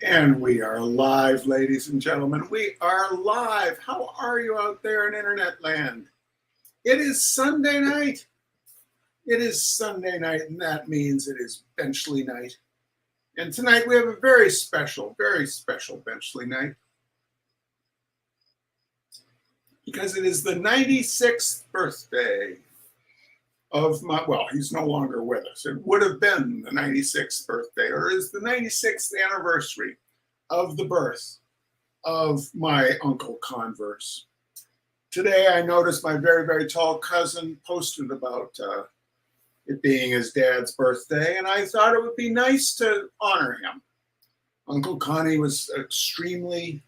And we are live, ladies and gentlemen. We are live. How are you out there in internet land? It is Sunday night. It is Sunday night, and that means it is Benchley night. And tonight we have a very special Benchley night. Because it is the 96th birthday of my, well, he's no longer with us. It would have been the 96th birthday, or is the 96th anniversary of the birth of my Uncle Converse. Today I noticed my very tall cousin posted about it being his dad's birthday, and I thought it would be nice to honor him. Uncle Connie was an extremely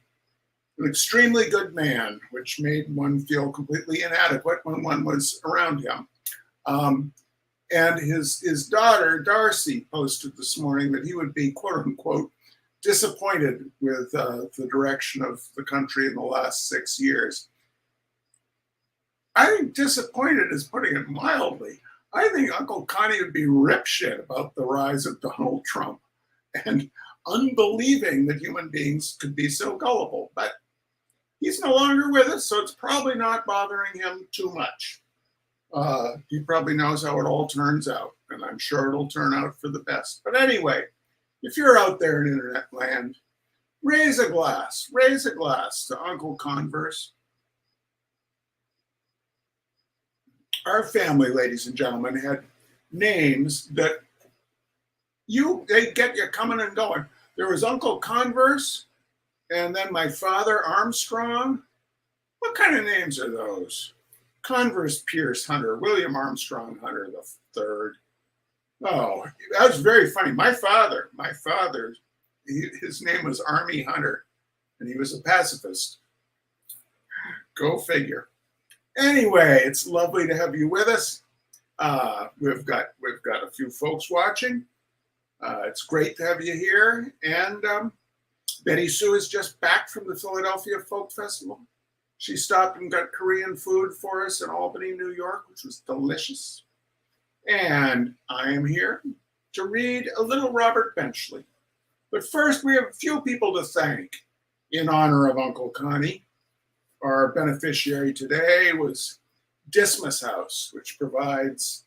good man, which made one feel completely inadequate when one was around him. And his daughter, Darcy, posted this morning that he would be, quote unquote, disappointed with the direction of the country in the last 6 years. I think disappointed is putting it mildly. I think Uncle Connie would be ripshit about the rise of Donald Trump and unbelieving that human beings could be so gullible. But he's no longer with us, so it's probably not bothering him too much. He probably knows how it all turns out, and I'm sure it'll turn out for the best. But anyway, if you're out there in internet land, raise a glass to Uncle Converse. Our family, ladies and gentlemen, had names that they get you coming and going. There was Uncle Converse, and then my father, Armstrong. What kind of names are those? Converse Peirce Hunter, William Armstrong Hunter the third. Oh, that was very funny. My father, his name was Army Hunter, and he was a pacifist. Go figure. Anyway, it's lovely to have you with us. We've got a few folks watching. It's great to have you here. And Betty Sue is just back from the Philadelphia Folk Festival. She stopped and got Korean food for us in Albany, New York, which was delicious. And I am here to read a little Robert Benchley. But first, we have a few people to thank in honor of Uncle Connie. Our beneficiary today was Dismas House, which provides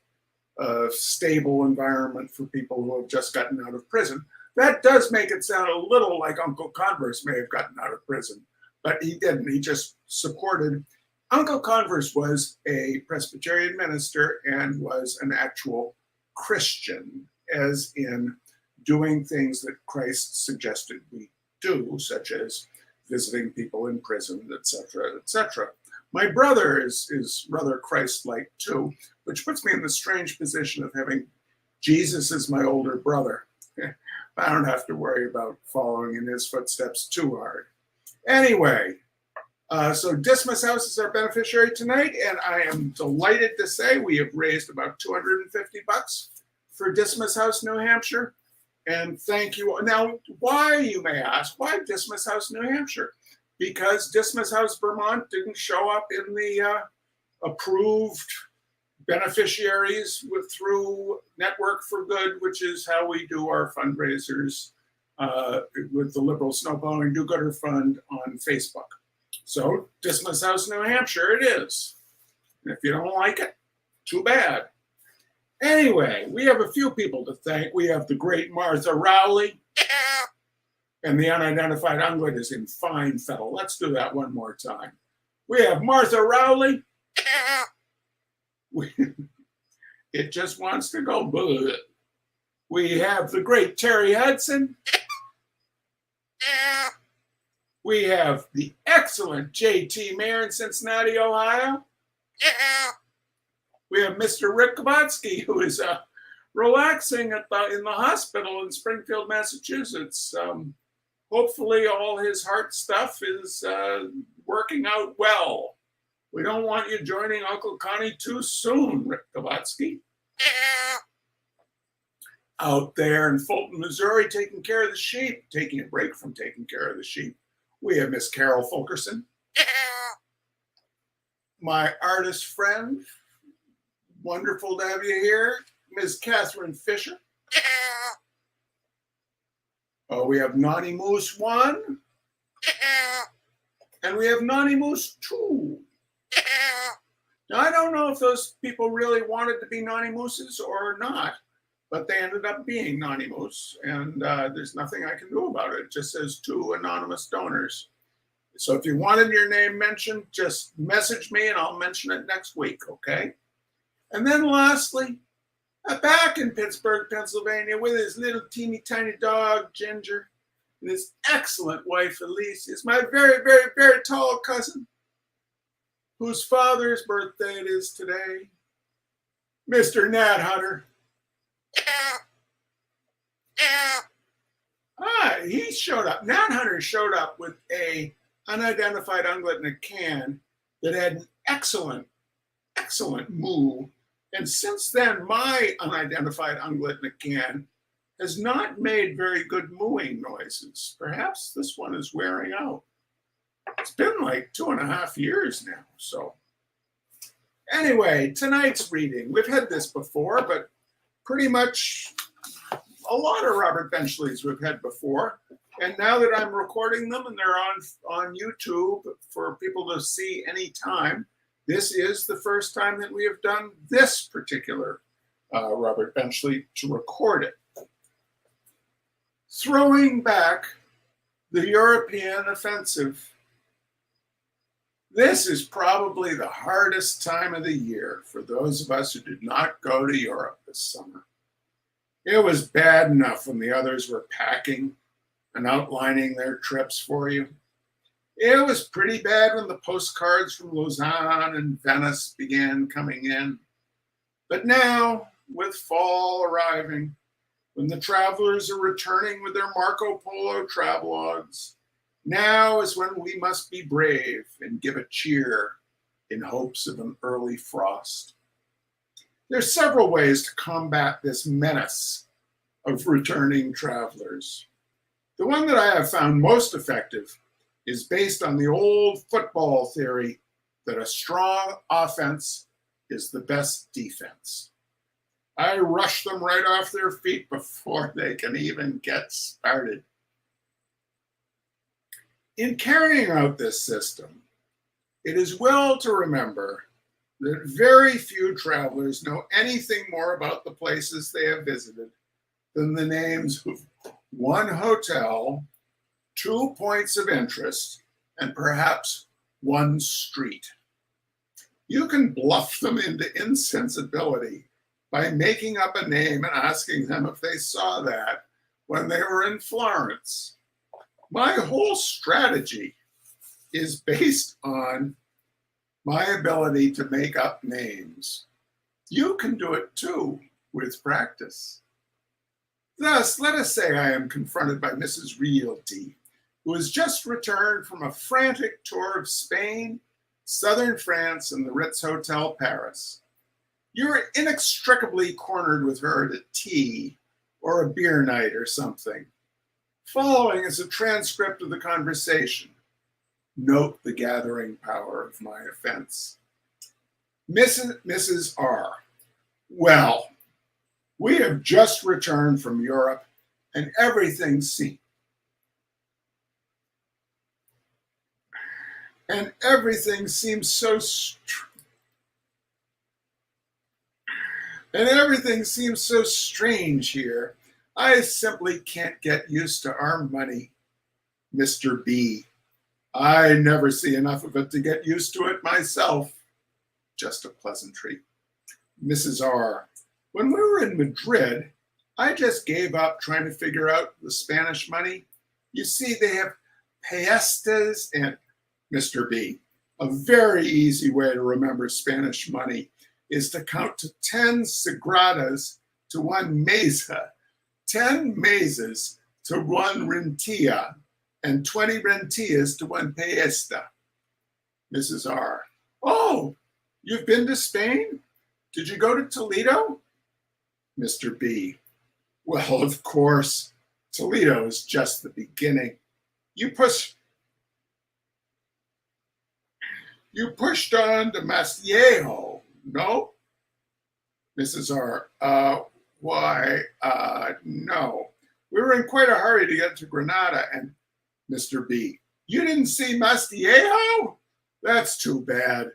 a stable environment for people who have just gotten out of prison. That does make it sound a little like Uncle Converse may have gotten out of prison, but he didn't. He just supported. Uncle Converse was a Presbyterian minister and was an actual Christian, as in doing things that Christ suggested we do, such as visiting people in prison, etc., etc. My brother is rather Christ-like too, which puts me in the strange position of having Jesus as my older brother. I don't have to worry about following in his footsteps too hard. Anyway, so Dismas House is our beneficiary tonight, and I am delighted to say we have raised about $250 for Dismas House, New Hampshire. And thank you. Now, why, you may ask, why Dismas House, New Hampshire? Because Dismas House, Vermont didn't show up in the approved beneficiaries through Network for Good, which is how we do our fundraisers with the Liberal Snowplowing Dogooder Fund on Facebook. So Dismas House, New Hampshire it is. And if you don't like it, too bad. Anyway, we have a few people to thank. We have the great Martha Rowley, and the unidentified unglet is in fine fettle. Let's do that one more time. We have Martha Rowley. It just wants to go bleh. We have the great Terry Hudson. We have the excellent J.T. Mayer in Cincinnati, Ohio. We have Mr. Rick Kabatsky, who is relaxing in the hospital in Springfield, Massachusetts. Hopefully all his heart stuff is working out well. We don't want you joining Uncle Connie too soon, Rick Kabatsky. Out there in Fulton, Missouri, taking care of the sheep, taking a break from taking care of the sheep. We have Miss Carol Fulkerson. My artist friend, wonderful to have you here, Ms. Catherine Fisher. Oh, we have Naughty Moose 1, and we have Naughty Moose 2. Now, I don't know if those people really wanted to be Naughty Mooses or not, but they ended up being Naughty Moose, and there's nothing I can do about it. It just says 2 anonymous donors. So if you wanted your name mentioned, just message me and I'll mention it next week, okay? And then lastly, back in Pittsburgh, Pennsylvania, with his little teeny tiny dog, Ginger, and his excellent wife, Elise, is my very, very, very tall cousin, whose father's birthday it is today, Mr. Nat Hunter. He showed up. Nat Hunter showed up with a unidentified ungulate in a can that had an excellent moo. And since then, my unidentified ungulate in a can has not made very good mooing noises. Perhaps this one is wearing out. It's been like 2.5 years now. So anyway, tonight's reading, we've had this before, but pretty much a lot of Robert Benchleys we've had before. And now that I'm recording them and they're on YouTube for people to see anytime, this is the first time that we have done this particular Robert Benchley to record it. Throwing back the European offensive. This is probably the hardest time of the year for those of us who did not go to Europe this summer. It was bad enough when the others were packing and outlining their trips for you. It was pretty bad when the postcards from Lausanne and Venice began coming in. But now, with fall arriving, when the travelers are returning with their Marco Polo travelogues, now is when we must be brave and give a cheer in hopes of an early frost. There's several ways to combat this menace of returning travelers. The one that I have found most effective is based on the old football theory that a strong offense is the best defense. I rush them right off their feet before they can even get started. In carrying out this system, it is well to remember that very few travelers know anything more about the places they have visited than the names of one hotel, 2 points of interest, and perhaps one street. You can bluff them into insensibility by making up a name and asking them if they saw that when they were in Florence. My whole strategy is based on my ability to make up names. You can do it too with practice. Thus, let us say I am confronted by Mrs. Realty, who has just returned from a frantic tour of Spain, southern France, and the Ritz Hotel Paris. You're inextricably cornered with her at a tea or a beer night or something. Following is a transcript of the conversation. Note the gathering power of my offense. Mrs. R. Well, we have just returned from Europe and everything seems so strange here. I simply can't get used to our money. Mr. B. I never see enough of it to get used to it myself. Just a pleasantry. Mrs. R. When we were in Madrid, I just gave up trying to figure out the Spanish money. You see, they have pesetas and Mr. B. A very easy way to remember Spanish money is to count to 10 sagradas to 1 mesa, 10 mesas to 1 rentilla, and 20 rentillas to 1 peesta. Mrs. R. Oh, you've been to Spain? Did you go to Toledo? Mr. B. Well, of course, Toledo is just the beginning. You pushed on to Mastillejo, no? Mrs. R. No. We were in quite a hurry to get to Granada, and Mr. B, you didn't see Mastiejo? That's too bad.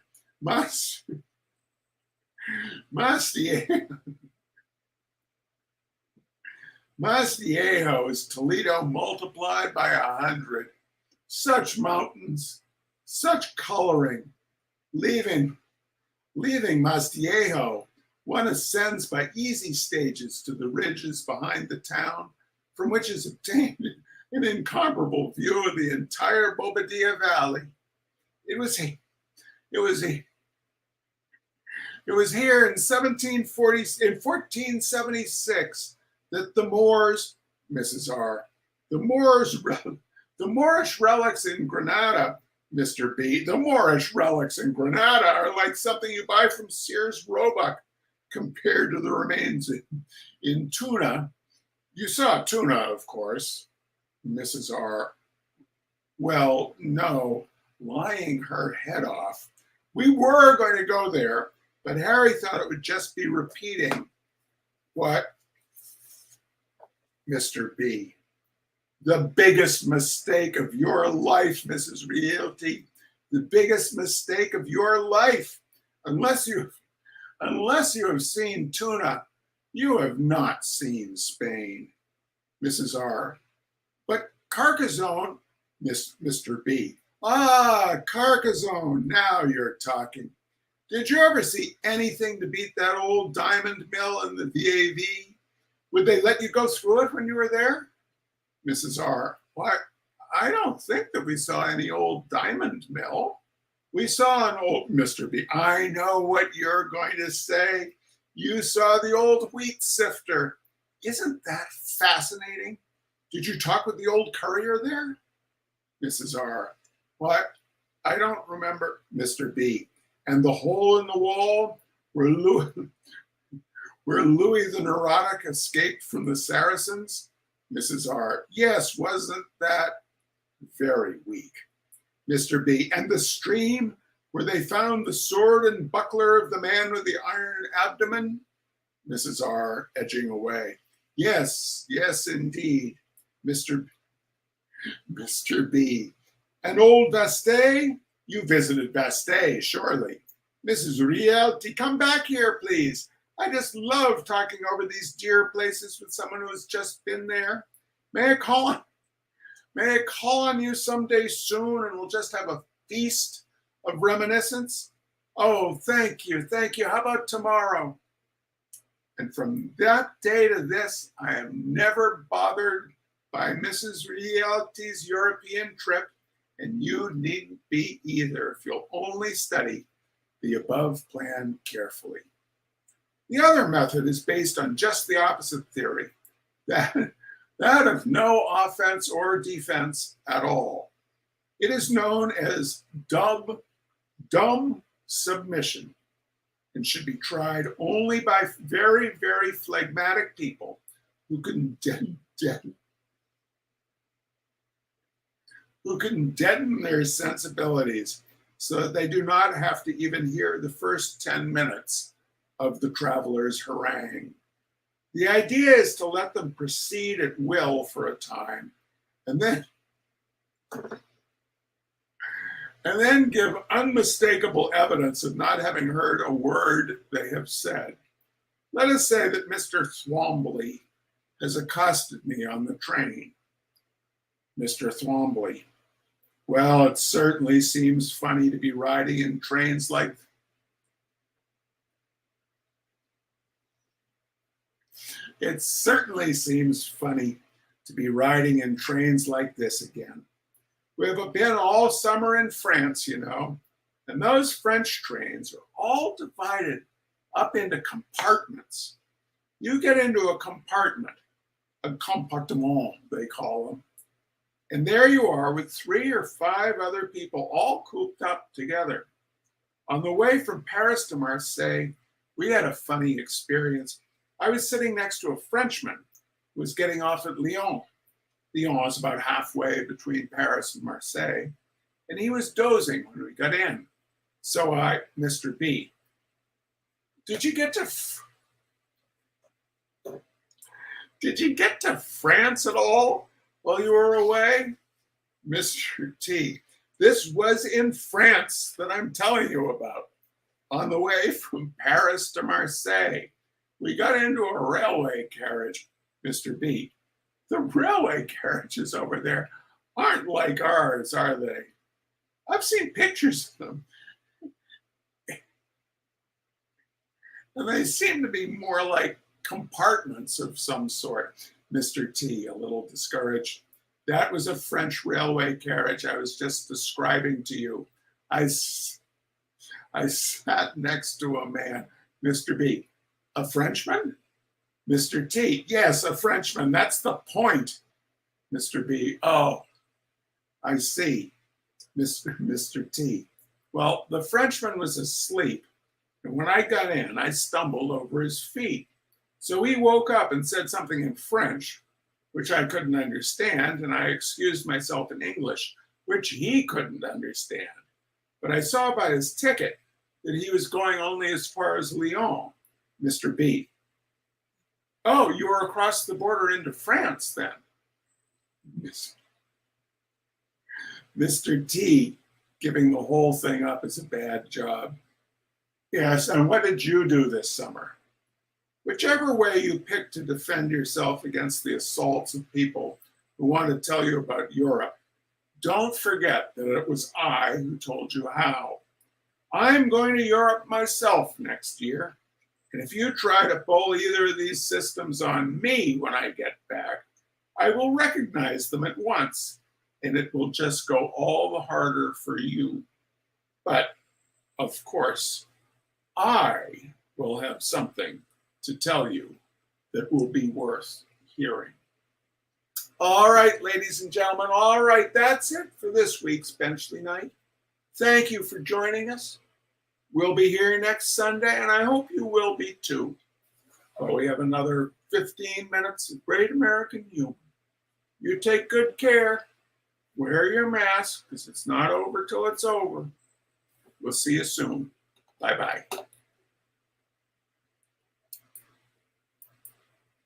Mastiejo is Toledo multiplied by 100. Such mountains, such coloring. Leaving Mastiejo, one ascends by easy stages to the ridges behind the town, from which is obtained an incomparable view of the entire Bobadilla Valley. It was here in 1476 that the Moors, Mrs. R, the Moorish relics in Granada, Mr. B, the Moorish relics in Granada are like something you buy from Sears Roebuck compared to the remains in Tuna. You saw Tuna, of course. Mrs. R, well, no, lying her head off. We were going to go there, but Harry thought it would just be repeating what Mr. B. The biggest mistake of your life, Mrs. Realty. The biggest mistake of your life. Unless you have seen Tuna, you have not seen Spain. Mrs. R. But Carcassonne, Mr. B. Ah, Carcassonne, now you're talking. Did you ever see anything to beat that old diamond mill in the VAV? Would they let you go through it when you were there? Mrs. R. Why, I don't think that we saw any old diamond mill. We saw an old, Mr. B. I know what you're going to say. You saw the old wheat sifter. Isn't that fascinating? Did you talk with the old courier there? Mrs. R. What? I don't remember. Mr. B. And the hole in the wall where Louis the Neurotic escaped from the Saracens? Mrs. R. Yes, wasn't that very weak? Mr. B. And the stream where they found the sword and buckler of the man with the iron abdomen? Mrs. R. edging away. Yes, yes, indeed. Mr. B. And old Vaste? You visited Vaste, surely. Mrs. Realty, come back here, please. I just love talking over these dear places with someone who has just been there. May I call on you someday soon and we'll just have a feast of reminiscence? Oh, thank you, thank you. How about tomorrow? And from that day to this, I am never bothered by Mrs. Realty's European trip, and you needn't be either if you'll only study the above plan carefully. The other method is based on just the opposite theory, that of no offense or defense at all. It is known as dumb submission and should be tried only by very, very phlegmatic people who can deaden their sensibilities so that they do not have to even hear the first 10 minutes of the traveler's harangue. The idea is to let them proceed at will for a time and then give unmistakable evidence of not having heard a word they have said. Let us say that Mr. Thwombly has accosted me on the train. Mr. Thwombly, well, it certainly seems funny to be riding in trains like It certainly seems funny to be riding in trains like this again. We've been all summer in France, you know, and those French trains are all divided up into compartments. You get into a compartment, a compartiment, they call them, and there you are with 3 or 5 other people all cooped up together. On the way from Paris to Marseille, we had a funny experience. I was sitting next to a Frenchman who was getting off at Lyon. Lyon is about halfway between Paris and Marseille, and he was dozing when we got in. So I, Mr. B, did you get to Did you get to France at all while you were away? Mr. T, this was in France that I'm telling you about. On the way from Paris to Marseille, we got into a railway carriage. Mr. B, the railway carriages over there aren't like ours, are they? I've seen pictures of them. And they seem to be more like compartments of some sort. Mr. T, a little discouraged. That was a French railway carriage I was just describing to you. I sat next to a man. Mr. B, a Frenchman? Mr. T, yes, a Frenchman. That's the point. Mr. B, oh, I see. Mr. T, well, the Frenchman was asleep. And when I got in, I stumbled over his feet. So he woke up and said something in French, which I couldn't understand, and I excused myself in English, which he couldn't understand. But I saw by his ticket that he was going only as far as Lyon. Mr. B, oh, you were across the border into France then? Mr. T, giving the whole thing up is a bad job. Yes, and what did you do this summer? Whichever way you pick to defend yourself against the assaults of people who want to tell you about Europe, don't forget that it was I who told you how. I'm going to Europe myself next year, and if you try to pull either of these systems on me when I get back, I will recognize them at once, and it will just go all the harder for you. But, of course, I will have something to tell you that will be worth hearing. All right, ladies and gentlemen, all right, that's it for this week's Benchley Night. Thank you for joining us. We'll be here next Sunday, and I hope you will be too. But we have another 15 minutes of great American humor. You take good care. Wear your mask, because it's not over till it's over. We'll see you soon. Bye-bye.